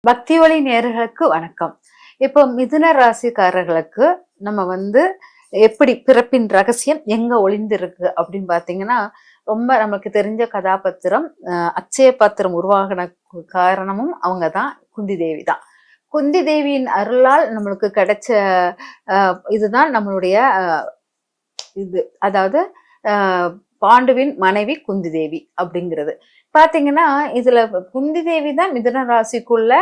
பக்தி ஒளி நேயர்களுக்கு வணக்கம். இப்போ மிதுன ராசிக்காரர்களுக்கு நம்ம எப்படி பிறப்பின் ரகசியம் எங்க ஒளிந்திருக்கு அப்படின்னு பாத்தீங்கன்னா, ரொம்ப நமக்கு தெரிஞ்ச கதாபாத்திரம் அக்ஷய பாத்திரம் உருவாகின காரணமும் அவங்கதான், குந்தி தேவி தான். குந்தி தேவியின் அருளால் நம்மளுக்கு கிடைச்ச இதுதான் நம்மளுடைய இது, அதாவது பாண்டுவின் மனைவி குந்தி தேவி அப்படிங்கிறது பாத்தீங்கன்னா, இதுல குந்தி தேவி தான் மிதுன ராசிக்குள்ள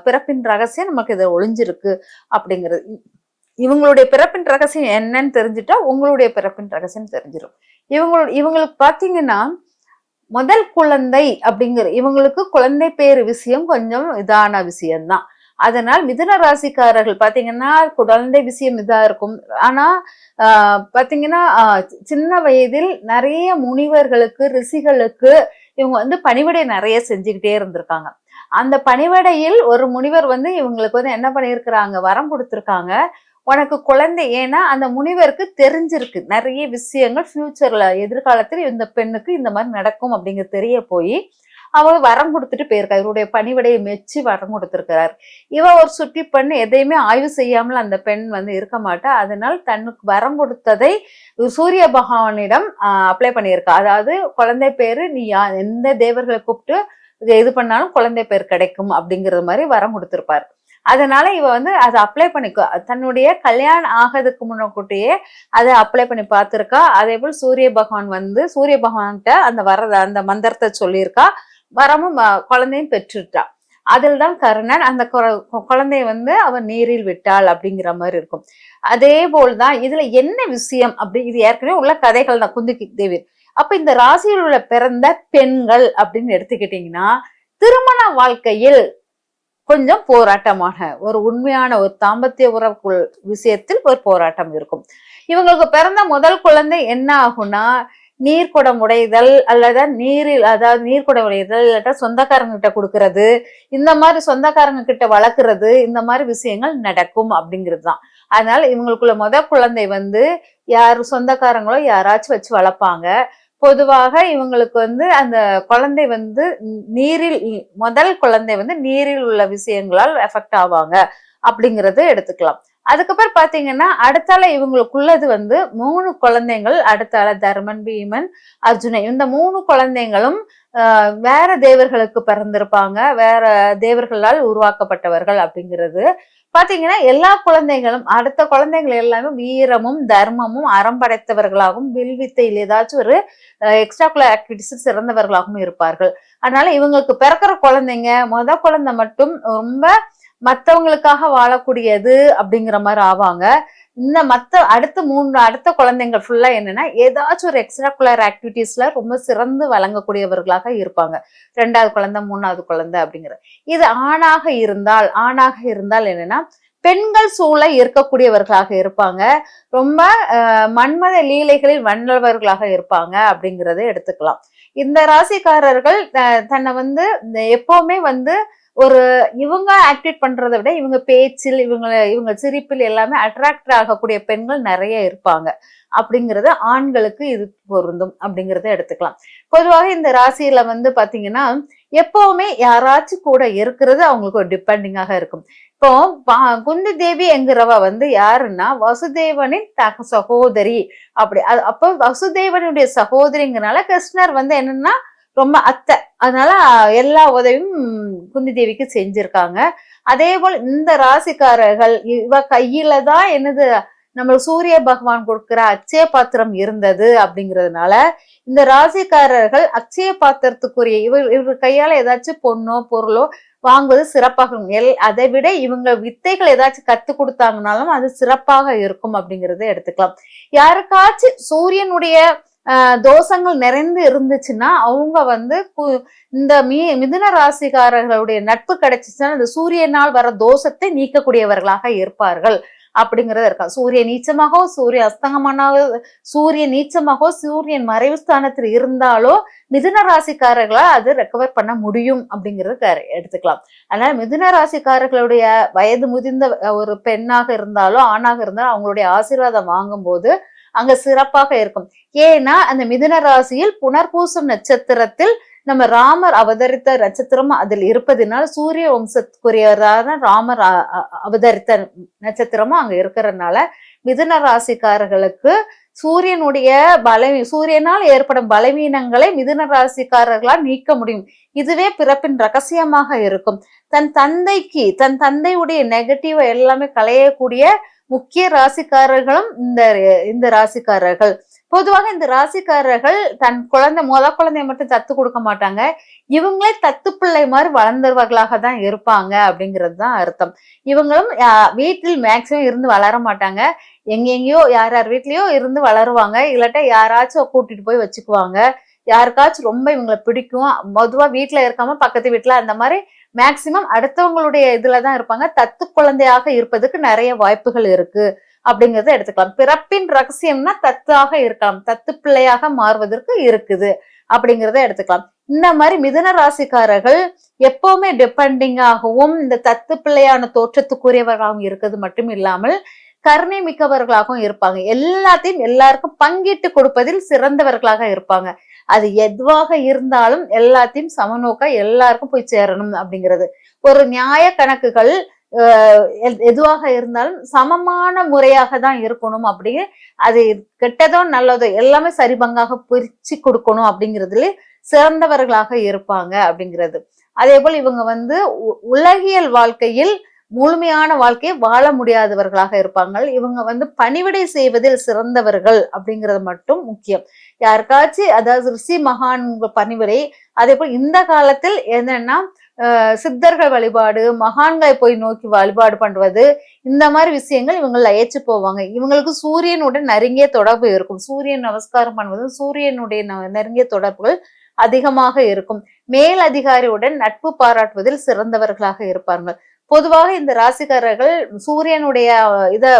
பிறப்பின் ரகசியம் நமக்கு இதை ஒளிஞ்சிருக்கு அப்படிங்கிறது. இவங்களுடைய பிறப்பின் ரகசியம் என்னன்னு தெரிஞ்சுட்டா உங்களுடைய பிறப்பின் ரகசியம் தெரிஞ்சிடும். இவங்களுக்கு பாத்தீங்கன்னா, முதல் குழந்தை அப்படிங்கிற இவங்களுக்கு குழந்தை பேரு விஷயம் கொஞ்சம் இதான விஷயம்தான். அதனால் மிதுன ராசிக்காரர்கள் பாத்தீங்கன்னா குழந்தை விஷயம் இதா இருக்கும். ஆனா பாத்தீங்கன்னா சின்ன வயதில் நிறைய முனிவர்களுக்கு ரிஷிகளுக்கு இவங்க பணிவிடை நிறைய செஞ்சுக்கிட்டே இருந்திருக்காங்க. அந்த பணிவிடையில் ஒரு முனிவர் இவங்களுக்கு என்ன பண்ணியிருக்கிறாங்க, வரம் கொடுத்திருக்காங்க, உனக்கு குழந்தை. ஏன்னா அந்த முனிவருக்கு தெரிஞ்சிருக்கு நிறைய விஷயங்கள், ஃபியூச்சர்ல எதிர்காலத்தில் இந்த பெண்ணுக்கு இந்த மாதிரி நடக்கும் அப்படிங்கிறது தெரிய போய் அவர் வரம் கொடுத்துட்டு போயிருக்காரு. இவருடைய பணிவிடையை மெச்சி வரம் கொடுத்திருக்கிறார். ஒரு சுற்றி பெண் எதையுமே ஆய்வு செய்யாமல் அந்த பெண் இருக்க மாட்டா. அதனால் தன்னுக்கு வரம் கொடுத்ததை சூரிய பகவானிடம் அப்ளை பண்ணியிருக்கா. அதாவது குழந்தை பேரு நீ எந்த தேவர்களை கூப்பிட்டு இது பண்ணாலும் குழந்தை பேர் கிடைக்கும் அப்படிங்கிறது மாதிரி வரம் கொடுத்திருப்பாரு. அதனால அதை அப்ளை பண்ணிக்கோ, தன்னுடைய கல்யாணம் ஆகிறதுக்கு முன்னக்கூட்டியே அதை அப்ளை பண்ணி பார்த்திருக்கா. அதே போல் சூரிய பகவான் சூரிய பகவான்கிட்ட அந்த மந்திரத்தை சொல்லியிருக்கா. வரமும் குழந்தையும் பெற்றுட்டா. அதில் தான் கர்ணன் அந்த குழந்தைய அவன் நீரில் விட்டாள் அப்படிங்கிற மாதிரி இருக்கும். அதே போல்தான் இதுல என்ன விஷயம் அப்படி, இது ஏற்கனவே உள்ள கதைகள் தான் குந்தி தேவி. அப்ப இந்த ராசியில் உள்ள பிறந்த பெண்கள் அப்படின்னு எடுத்துக்கிட்டீங்கன்னா, திருமண வாழ்க்கையில் கொஞ்சம் போராட்டமாக, ஒரு உண்மையான ஒரு தாம்பத்திய உறவு விஷயத்தில் ஒரு போராட்டம் இருக்கும். இவங்களுக்கு பிறந்த முதல் குழந்தை என்ன ஆகும்னா, நீர்க்குடம் உடைதல் அல்லது நீரில், அதாவது நீர்க்குடம் உடைதல் இல்லாட்டா சொந்தக்காரங்க கிட்ட கொடுக்கறது, இந்த மாதிரி சொந்தக்காரங்க கிட்ட வளர்க்கறது, இந்த மாதிரி விஷயங்கள் நடக்கும் அப்படிங்கிறது தான். அதனால இவங்களுக்குள்ள முதல் குழந்தை யார் சொந்தக்காரங்களோ யாராச்சும் வச்சு வளர்ப்பாங்க. பொதுவாக இவங்களுக்கு அந்த குழந்தை நீரில், முதல் குழந்தை நீரில் உள்ள விஷயங்களால் எஃபெக்ட் ஆவாங்க அப்படிங்கறது எடுத்துக்கலாம். அதுக்கப்புறம் பாத்தீங்கன்னா அடுத்தால இவங்களுக்குள்ளது 3 குழந்தைகள். அடுத்தால தர்மன், பீமன், அர்ஜுனன், இந்த 3 குழந்தைகளும் வேற தேவர்களுக்கு பிறந்திருப்பாங்க, வேற தேவர்களால் உருவாக்கப்பட்டவர்கள் அப்படிங்கிறது பாத்தீங்கன்னா. எல்லா குழந்தைகளும், அடுத்த குழந்தைகள் எல்லாமே வீரமும் தர்மமும் அறம் படைத்தவர்களாகவும் வில்வித்தையில் ஏதாச்சும் ஒரு எக்ஸ்ட்ராகுலர் ஆக்டிவிட்டிஸ் சிறந்தவர்களாகவும் இருப்பார்கள். அதனால இவங்களுக்கு பிறக்கிற குழந்தைங்க முதல் குழந்தை மட்டும் ரொம்ப மற்றவங்களுக்காக வாழக்கூடியது அப்படிங்கிற மாதிரி ஆவாங்க. இந்த அடுத்த குழந்தைங்க ஃபுல்லா என்னன்னா ஏதாச்சும் ஒரு எக்ஸ்ட்ராகுலர் ஆக்டிவிட்டிஸ்ல ரொம்ப சிறந்து வழங்கக்கூடியவர்களாக இருப்பாங்க. 2வது குழந்தை, 3வது குழந்தை அப்படிங்கிற இது ஆணாக இருந்தால் என்னன்னா பெண்கள் சூழ இருக்கக்கூடியவர்களாக இருப்பாங்க. ரொம்ப மன்மத லீலைகளில் வல்லவர்களாக இருப்பாங்க அப்படிங்கிறத எடுத்துக்கலாம். இந்த ராசிக்காரர்கள் தன்னை எப்பவுமே ஒரு இவங்க ஆக்டிவேட் பண்றதை விட இவங்க பேச்சில், இவங்க சிரிப்பில் எல்லாமே அட்ராக்ட் ஆகக்கூடிய பெண்கள் நிறைய இருப்பாங்க அப்படிங்கிறது ஆண்களுக்கு இது பொருந்தும் அப்படிங்கிறத எடுத்துக்கலாம். பொதுவாக இந்த ராசியில பாத்தீங்கன்னா எப்பவுமே யாராச்சும் கூட இருக்கிறது அவங்களுக்கு ஒரு டிபெண்டிங்காக இருக்கும். இப்போ குந்தி தேவி என்கிறவ யாருன்னா வசுதேவனின் சகோதரி. அப்படி அப்போ வசுதேவனுடைய சகோதரிங்கிறனால கிருஷ்ணர் என்னன்னா ரொம்ப அத்தை. அதனால எல்லா உதவியும் குந்தி தேவிக்கு செஞ்சிருக்காங்க. அதே போல் இந்த ராசிக்காரர்கள் இவ கையில தான் நம்ம சூரிய பகவான் கொடுக்கிற அக்ஷய பாத்திரம் இருந்தது அப்படிங்கிறதுனால இந்த ராசிக்காரர்கள் அக்ஷய பாத்திரத்துக்குரிய இவர் கையால ஏதாச்சும் பொண்ணோ பொருளோ வாங்குவது சிறப்பாக, அதை விட இவங்க வித்தைகள் ஏதாச்சும் கத்து கொடுத்தாங்கனாலும் அது சிறப்பாக இருக்கும் அப்படிங்கறத எடுத்துக்கலாம். யாருக்காச்சும் சூரியனுடைய தோஷங்கள் நிறைந்து இருந்துச்சுன்னா அவங்க இந்த மிதுன ராசிக்காரர்களுடைய நட்பு கிடைச்சிச்சுன்னா இந்த சூரியனால் வர தோஷத்தை நீக்கக்கூடியவர்களாக இருப்பார்கள் அப்படிங்கறது இருக்கா. சூரியன் நீச்சமாகவோ, சூரிய அஸ்தங்கமானாவோ, சூரியன் நீச்சமாகவோ, சூரியன் மறைவு ஸ்தானத்தில் இருந்தாலோ மிதுன ராசிக்காரர்களால் அது ரெக்கவர் பண்ண முடியும் அப்படிங்கிறது எடுத்துக்கலாம். அதனால மிதுன ராசிக்காரர்களுடைய வயது முதிர்ந்த ஒரு பெண்ணாக இருந்தாலோ ஆணாக இருந்தாலும் அவங்களுடைய ஆசீர்வாதம் வாங்கும் போது அங்க சிறப்பாக இருக்கும். ஏன்னா அந்த மிதுன ராசியில் புனர்பூசம் நட்சத்திரத்தில் நம்ம ராமர் அவதரித்த நட்சத்திரம் அதில் இருப்பதனால சூரிய வம்சத்துக்குரியவரான ராமர் அவதரித்த நட்சத்திரமும் அங்க இருக்கிறதுனால மிதுன ராசிக்காரர்களுக்கு சூரியனால் ஏற்படும் பலவீனங்களை மிதுன ராசிக்காரர்களால் நீக்க முடியும். இதுவே பிறப்பின் ரகசியமாக இருக்கும். தன் தந்தையுடைய நெகட்டிவ் எல்லாமே களையக்கூடிய முக்கிய ராசிக்காரர்களும் இந்த ராசிக்காரர்கள். பொதுவாக இந்த ராசிக்காரர்கள் தன் குழந்தைய மட்டும் தத்து கொடுக்க மாட்டாங்க, இவங்களே தத்து பிள்ளை மாதிரி வளர்ந்தவர்களாக தான் இருப்பாங்க அப்படிங்கிறது தான் அர்த்தம். இவங்களும் வீட்டில் மேக்சிமம் இருந்து வளர மாட்டாங்க, எங்கெங்கயோ யார் வீட்லயோ இருந்து வளருவாங்க, இல்லாட்டா யாராச்சும் கூட்டிட்டு போய் வச்சுக்குவாங்க. யாருக்காச்சும் ரொம்ப இவங்களை பிடிக்கும், பொதுவா வீட்டுல இருக்காம பக்கத்து வீட்டுல அந்த மாதிரி மேக்சிமம் அடுத்தவங்களுடைய இதுலதான் இருப்பாங்க. தத்து குழந்தையாக இருப்பதுக்கு நிறைய வாய்ப்புகள் இருக்கு அப்படிங்கறத எடுத்துக்கலாம். பிறப்பின் ரகசியம்னா தத்தாக இருக்கலாம், தத்து பிள்ளையாக மாறுவதற்கு இருக்குது அப்படிங்கிறத எடுத்துக்கலாம். இந்த மாதிரி மிதுன ராசிக்காரர்கள் எப்பவுமே டிபெண்டிங்காகவும் இந்த தத்து பிள்ளையான தோற்றத்துக்குரியவர்களாகவும் இருக்கிறது மட்டும் இல்லாமல் கருணை மிக்கவர்களாகவும் இருப்பாங்க. எல்லாத்தையும் எல்லாருக்கும் பங்கிட்டு கொடுப்பதில் சிறந்தவர்களாக இருப்பாங்க. அது எதுவாக இருந்தாலும் எல்லாத்தையும் சமநோக்கா எல்லாருக்கும் போய் சேரணும் அப்படிங்கிறது. ஒரு நியாய கணக்குகள் எதுவாக இருந்தாலும் சமமான முறையாக தான் இருக்கணும். அப்படிங்க அது கெட்டதோ நல்லதோ எல்லாமே சரிபங்காக பிரிச்சு கொடுக்கணும் அப்படிங்கிறதுல சிறந்தவர்களாக இருப்பாங்க அப்படிங்கிறது. அதே போல் இவங்க உலகியல் வாழ்க்கையில் முழுமையான வாழ்க்கையை வாழ முடியாதவர்களாக இருப்பாங்க. இவங்க பணிவிடை செய்வதில் சிறந்தவர்கள் அப்படிங்கிறது மட்டும் முக்கியம். யாருக்காச்சும் அதாவது ரிஷி மகான் பணிவிடை, அதே போல் இந்த காலத்தில் என்னன்னா சித்தர்கள் வழிபாடு, மகான்களை போய் நோக்கி வழிபாடு பண்றது, இந்த மாதிரி விஷயங்கள் இவங்களை ஏற்று போவாங்க. இவங்களுக்கு சூரியனுடன் நெருங்கிய தொடர்பு இருக்கும். சூரியன் நமஸ்காரம் பண்ணுவது சூரியனுடைய நெருங்கிய தொடர்புகள் அதிகமாக இருக்கும். மேல் அதிகாரியுடன் நட்பு பாராட்டுவதில் சிறந்தவர்களாக இருப்பார்கள். பொதுவாக இந்த ராசிக்காரர்கள் சூரியனுடைய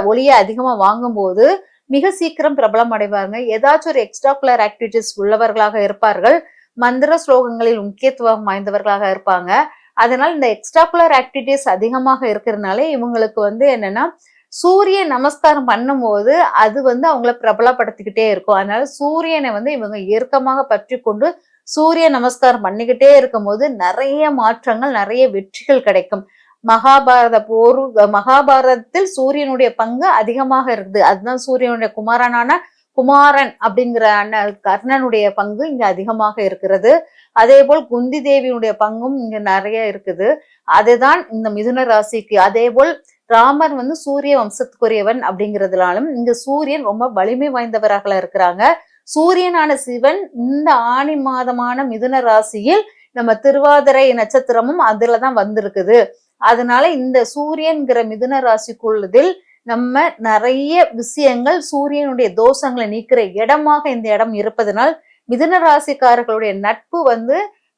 ஒளியை அதிகமா வாங்கும் போது மிக சீக்கிரம் பிரபலம் அடைவாங்க. ஏதாச்சும் ஒரு எக்ஸ்ட்ராகுலர் ஆக்டிவிட்டிஸ் உள்ளவர்களாக இருப்பார்கள். மந்திர ஸ்லோகங்களில் முக்கியத்துவம் வாய்ந்தவர்களாக இருப்பாங்க. அதனால இந்த எக்ஸ்ட்ராகுலர் ஆக்டிவிட்டிஸ் அதிகமாக இருக்கிறதுனால இவங்களுக்கு என்னன்னா சூரிய நமஸ்காரம் பண்ணும் போது அது அவங்கள பிரபலப்படுத்திக்கிட்டே இருக்கும். அதனால சூரியனை இவங்க இறுக்கமாக பற்றி கொண்டு சூரிய நமஸ்காரம் பண்ணிக்கிட்டே இருக்கும் போது நிறைய மாற்றங்கள், நிறைய வெற்றிகள் கிடைக்கும். மகாபாரதத்தில் சூரியனுடைய பங்கு அதிகமாக இருக்குது. அதுதான் சூரியனுடைய குமாரன் அப்படிங்கிற கர்ணனுடைய பங்கு இங்க அதிகமாக இருக்கிறது. அதே போல் குந்தி தேவியுடைய பங்கும் இங்க நிறைய இருக்குது. அதுதான் இந்த மிதுன ராசிக்கு. அதே போல் ராமர் சூரிய வம்சத்துக்குரியவன் அப்படிங்கிறதுனாலும் இங்க சூரியன் ரொம்ப வலிமை வாய்ந்தவராக இருக்கிறாங்க. சூரியனான சிவன் இந்த ஆணி மாதமான மிதுன ராசியில் நம்ம திருவாதிரை நட்சத்திரமும் அதுலதான் வந்திருக்குது. அதனால இந்த சூரியன்கிற மிதுன ராசிக்குள்ளதில் நம்ம நிறைய விஷயங்கள் சூரியனுடைய தோஷங்களை நீக்கிற இடமாக இந்த இடம் இருப்பதனால் மிதுன ராசிக்காரர்களுடைய நட்பு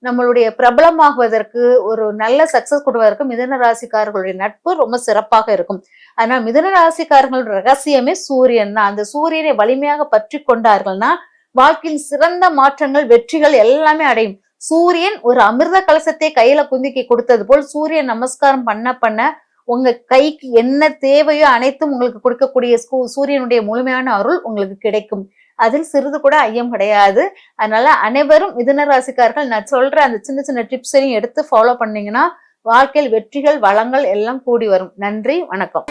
நம்மளுடைய பிரபலமாகுவதற்கு, ஒரு நல்ல சக்சஸ் கொடுவதற்கு மிதுன ராசிக்காரர்களுடைய நட்பு ரொம்ப சிறப்பாக இருக்கும். அதனால மிதுன ராசிக்காரர்களோட ரகசியமே சூரியன் தான். அந்த சூரியனை வலிமையாக பற்றி கொண்டார்கள்னா வாழ்க்கையில் சிறந்த மாற்றங்கள், வெற்றிகள் எல்லாமே அடையும். சூரியன் ஒரு அமிர்த கலசத்தை கையில குந்திக்கி கொடுத்தது போல் சூரிய நமஸ்காரம் பண்ண உங்க கைக்கு என்ன தேவையோ அனைத்தும் உங்களுக்கு கொடுக்கக்கூடிய சூரியனுடைய முழுமையான அருள் உங்களுக்கு கிடைக்கும். அதில் சிறிது கூட ஐயம் கிடையாது. அதனால அனைவரும் மிதுன ராசிக்காரர்கள் நான் சொல்ற அந்த சின்ன சின்ன டிப்ஸையும் எடுத்து ஃபாலோ பண்ணீங்கன்னா வாழ்க்கையில் வெற்றிகள், வளங்கள் எல்லாம் கூடி வரும். நன்றி, வணக்கம்.